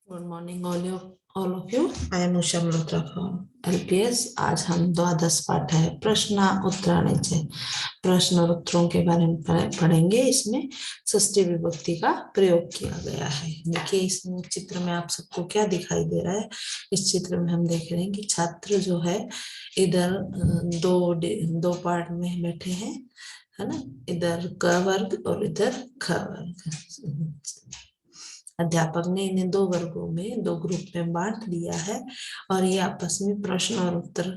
Good morning all of you. I am Usha Malhotra from LPS। आज हम द्वादश पाठ है प्रश्न उत्तराणीचे प्रश्न और उत्तरों के बारे में पढ़ेंगे। इसमें षष्ठी विभक्ति का प्रयोग किया गया है। देखिए इस चित्र में आप सबको क्या दिखाई दे रहा है। इस चित्र में हम देख रहे हैं कि छात्र जो है इधर दो पार्ट में बैठे हैं, है ना। इधर क वर्ग और इधर ख वर्ग। अध्यापक ने इन्हें दो वर्गों में, दो ग्रुप में बांट दिया है और ये आपस में प्रश्न और उत्तर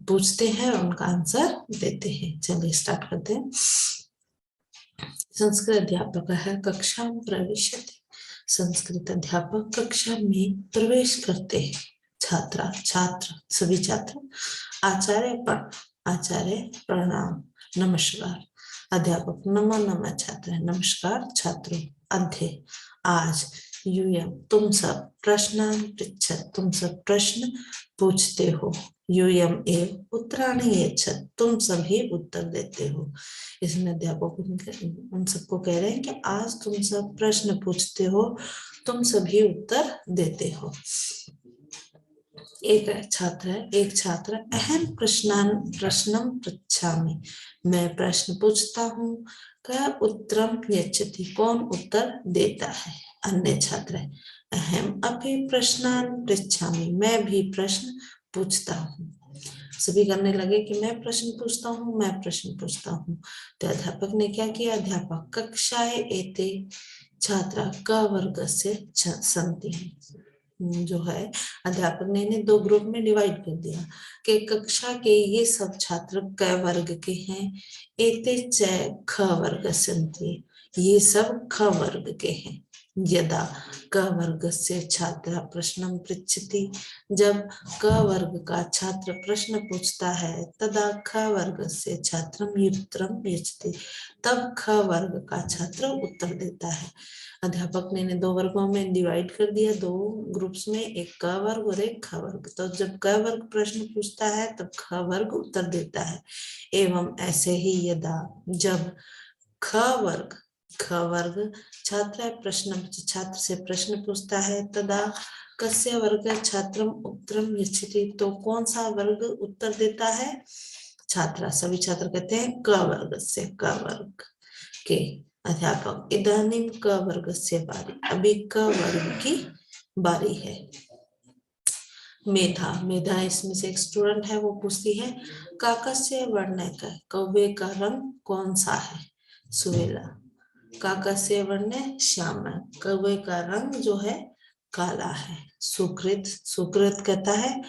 पूछते हैं और उनका आंसर देते हैं। चलिए स्टार्ट करते हैं। संस्कृत अध्यापक है कक्षा में प्रविशति। संस्कृत अध्यापक कक्षा में प्रवेश करते हैं। छात्रा छात्र सभी छात्र। आचार्य प्रणाम नमस्कार। अध्यापक नमो नमः छात्र नमस्कार छात्रों। अध्यय आज यूयम तुम सब प्रश्न पृच्छत तुम सब प्रश्न पूछते हो। यूयम एव उत्तराणि यच्छत तुम सभी उत्तर देते हो। इसमें अध्यापक उन सबको कह रहे हैं कि आज तुम सब प्रश्न पूछते हो, तुम सभी उत्तर देते हो। एक छात्र अहम प्रश्नम पृच्छामि मैं प्रश्न पूछता हूँ। क्या उत्तरम यच्छति कौन उत्तर देता है। अन्य छात्र अहम अपि प्रश्नान पृच्छामि मैं भी प्रश्न पूछता हूँ। सभी करने लगे कि मैं प्रश्न पूछता हूँ, मैं प्रश्न पूछता हूँ। तो अध्यापक ने क्या किया। अध्यापक कक्षाए एते छात्रा क वर्ग से सन्ति जो है अध्यापक ने इन्हें दो ग्रुप में डिवाइड कर दिया कि कक्षा के ये सब छात्र क वर्ग के हैं। एते च ख वर्ग सन्ति ये सब ख वर्ग के हैं। यदा क वर्ग से छात्र प्रश्न पृच्छति जब क वर्ग का छात्र प्रश्न पूछता है तदा ख वर्ग से छात्र उत्तरम यच्छति तब ख वर्ग का छात्र उत्तर देता है। अध्यापक ने इन्हें दो वर्गों में डिवाइड कर दिया, दो ग्रुप्स में, एक क वर्ग और एक ख वर्ग। तो जब क वर्ग प्रश्न पूछता है तब ख वर्ग उत्तर देता है। एवं ऐसे ही यदा जब ख वर्ग छात्र से प्रश्न पूछता है तदा कस्य वर्ग छात्रम उत्तरम यच्छति तो कौन सा वर्ग उत्तर देता है। छात्रा सभी छात्र कहते हैं क वर्ग से, क वर्ग के। अध्यापक इदानीं क वर्ग से बारी अभी क वर्ग की बारी है। मेधा इसमें से एक स्टूडेंट है, वो पूछती है काकस्य वर्ण का कौवे का रंग कौन सा है। सुहेला काकस्य वर्ण श्याम कौवे का रंग जो है काला है। सुकृत कहता है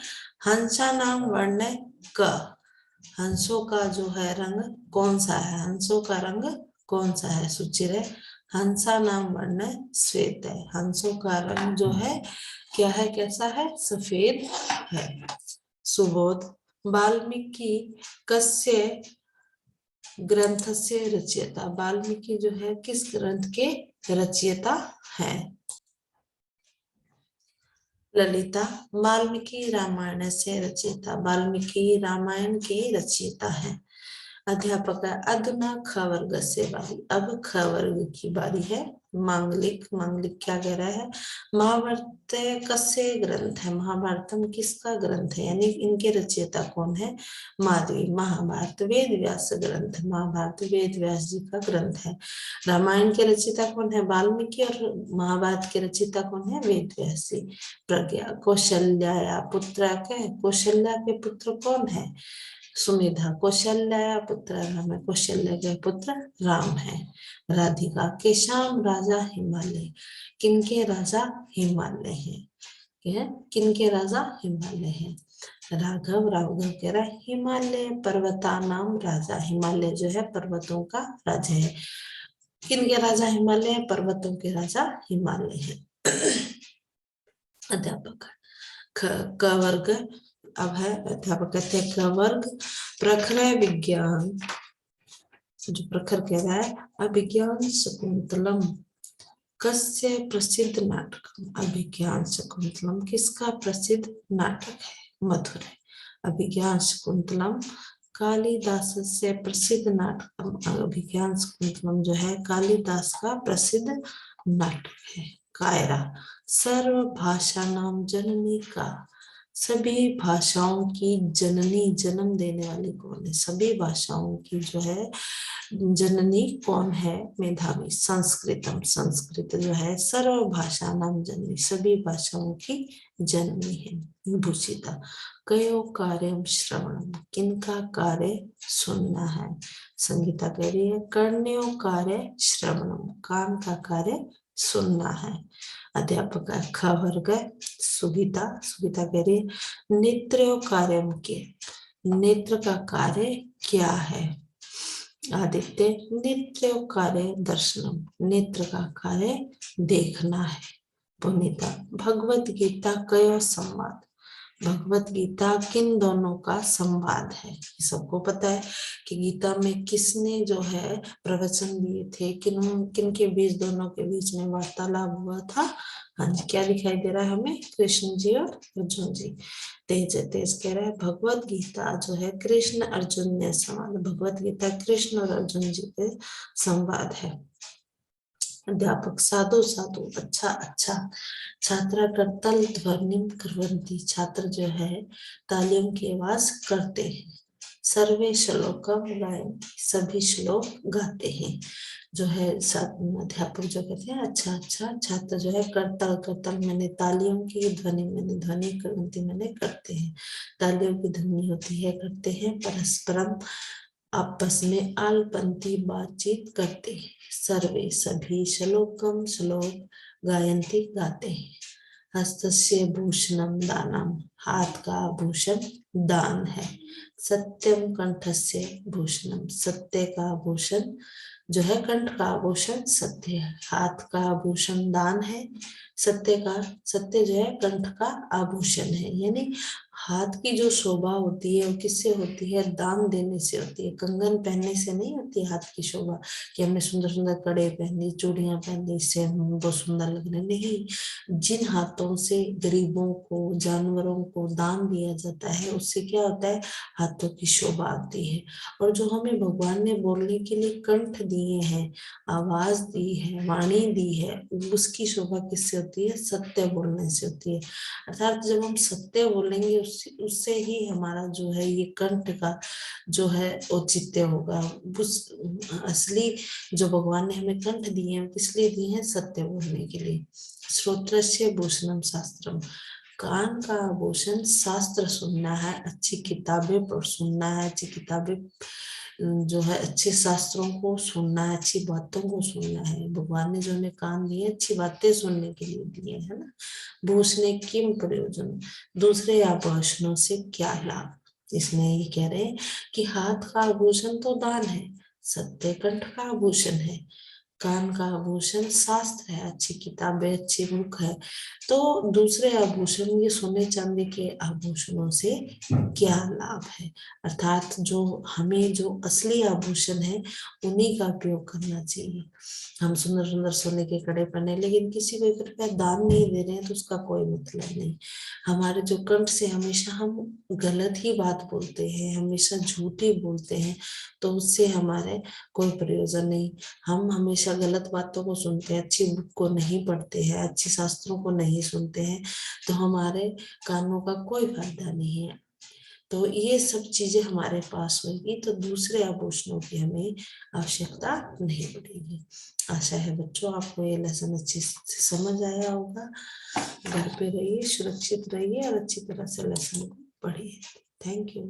हंसा नाम वर्ण क हंसों का जो है रंग कौन सा है, हंसों का रंग कौन सा है। सुचिर हंसा नाम वर्ण श्वेत है हंसों का रंग जो है क्या है, कैसा है, सफेद है। सुबोध वाल्मीकि कस्य ग्रंथ से रचयिता वाल्मीकि जो है किस ग्रंथ के रचयिता है। ललिता वाल्मीकि रामायण से रचयिता वाल्मीकि रामायण के रचयिता है। अध्यापक अधुना ख वर्ग से बारी अब ख वर्ग की बारी है। मांगलिक क्या कह रहा है। महाभारत कस्य ग्रंथ है, महाभारतम किसका ग्रंथ है, यानी इनके रचयिता कौन है। माधवी महाभारत वेद व्यास ग्रंथ महाभारत वेद व्यास जी का ग्रंथ है। रामायण के रचयिता कौन है, वाल्मीकि और महाभारत के रचयिता कौन है, वेद व्यास जी। प्रज्ञा कौशल्या पुत्र के कौशल्या के पुत्र कौन है। सुमेधा कौशल्या पुत्र राम है, कौशल्या के पुत्र राम है। राधिका केशाम राजा हिमालय किनके राजा हिमालय है, किनके राजा हिमालय है। राघव कह रहा है हिमालय पर्वता नाम राजा हिमालय जो है पर्वतों का राजा है। किनके राजा हिमालय, पर्वतों के राजा हिमालय है। अध्यापक क वर्ग अब है। अध्यापक कहते हैं क वर्ग प्रखर विज्ञान जो प्रखर कह रहा है। अभिज्ञान शकुंतलम कस्य प्रसिद्ध नाटक अभिज्ञान शकुंतलम किसका प्रसिद्ध नाटक है, मधुर है। अभिज्ञान शकुंतलम कालिदास से प्रसिद्ध नाटक अभिज्ञान शकुंतलम जो है कालिदास का प्रसिद्ध नाटक है। कायरा, सर्व भाषा नाम जननी का, सभी भाषाओं की जननी, जन्म देने वाली कौन है, सभी भाषाओं की जो है जननी कौन है, मेधावी, संस्कृतम, संस्कृत जो है सर्व भाषा नाम जननी, सभी भाषाओं की जननी है। भूषिता, कयो कार्यम श्रवणम, किनका कार्य सुनना है। संगीता कह रही है कर्ण्यो कार्य श्रवणम, कान का कार्य सुनना है। अध्यापक ख वर्ग सुगीता, सुगीता कह रही है नेत्रो कार्यम के, नेत्र का कार्य क्या है। आदित्य, नेत्र कार्य दर्शनम, नेत्र का कार्य देखना है। पुनीता, भगवत गीता कयो संवाद, भगवत गीता किन दोनों का संवाद है। सबको पता है कि गीता में किसने जो है प्रवचन दिए थे, किन किन के बीच, दोनों के बीच में वार्तालाप हुआ था। हाँ जी, क्या दिखाई दे रहा है हमें, कृष्ण जी और अर्जुन जी। तेज तेज कह रहा है भगवत गीता जो है कृष्ण अर्जुन ने संवाद, भगवत गीता कृष्ण और अर्जुन जी के संवाद है। अध्यापक, साधु साधु, अच्छा अच्छा। छात्रा करतल ध्वनिम करवंती, छात्र जो है तालियों की आवाज करते हैं। सर्वे श्लोकम गायन्ति, सभी श्लोक गाते हैं। जो है अध्यापक जो कहते हैं अच्छा अच्छा, छात्र जो है करतल, करतल मैंने तालियों की, ध्वनि मैंने ध्वनि, करवंती मैंने करते हैं। तालियों की ध्वनि होती है करते हैं, परस्परम आपस में आलपंथी बातचीत करते हैं। सर्वे सभी श्लोकम, श्लोक गायन्ति गाते हैं। हस्तस्य भूषणम दानम, हाथ का आभूषण दान है। सत्यम कंठस्य भूषणम, सत्य का आभूषण जो है, कंठ का आभूषण सत्य है, हाथ का आभूषण दान है। सत्य का, सत्य जो है कंठ का आभूषण है, यानी हाथ की जो शोभा होती है वो किससे होती है, दान देने से होती है। कंगन पहनने से नहीं होती हाथ की शोभा, कि हमने सुंदर सुंदर कड़े पहनी, चूड़ियां पहनी, इससे हम बहुत सुंदर लग रहे, नहीं। जिन हाथों से गरीबों को, जानवरों को दान दिया जाता है, उससे क्या होता है, हाथों की शोभा आती है। और जो हमें भगवान ने बोलने के लिए कंठ दिए हैं, आवाज दी है, वाणी दी है, उसकी शोभा किससे होती है, सत्य बोलने से होती है। अर्थात जब हम सत्य बोलेंगे उससे ही हमारा जो है ये कंठ का जो है औचित्य होगा। उस असली जो भगवान ने हमें कंठ दिए हैं किस लिए दिए हैं, सत्य बोलने के लिए। श्रोत्रस्य भूषणम शास्त्रम, कान का आभूषण शास्त्र सुनना है, अच्छी किताबें पर सुनना है, अच्छी किताबें जो है अच्छे शास्त्रों को सुनना है, अच्छी बातों को सुनना है। भगवान ने जो हमें कान दिए अच्छी बातें सुनने के लिए दिए है ना। भूषणे किम प्रयोजन, दूसरे आभूषणों से क्या लाभ। इसमें ये कह रहे हैं कि हाथ का आभूषण तो दान है, सत्य कंठ का आभूषण है, कान का आभूषण शास्त्र है, अच्छी किताबें, अच्छी बुक है। तो दूसरे आभूषण, ये सोने चांदी के आभूषणों से क्या लाभ है। अर्थात जो हमें जो असली आभूषण है उन्हीं का उपयोग करना चाहिए। हम सुंदर सुंदर सोने के कड़े पहने, लेकिन किसी को 1 रुपया दान नहीं दे रहे हैं तो उसका कोई मतलब नहीं। हमारे जो कंठ से हमेशा हम गलत ही बात बोलते हैं, हमेशा झूठी बोलते हैं, तो उससे हमारे कोई प्रयोजन नहीं। हम हमेशा गलत बातों को सुनते हैं, अच्छी बुक को नहीं पढ़ते हैं, अच्छे शास्त्रों को नहीं सुनते हैं, तो हमारे कानों का कोई फायदा नहीं है। तो ये सब चीजें हमारे पास होगी तो दूसरे आभूषणों की हमें आवश्यकता नहीं पड़ेगी। आशा है बच्चों आपको ये लेसन अच्छी से समझ आया होगा। घर पे रहिए, सुरक्षित रहिए और अच्छी तरह से लेसन को पढ़िए। Thank you.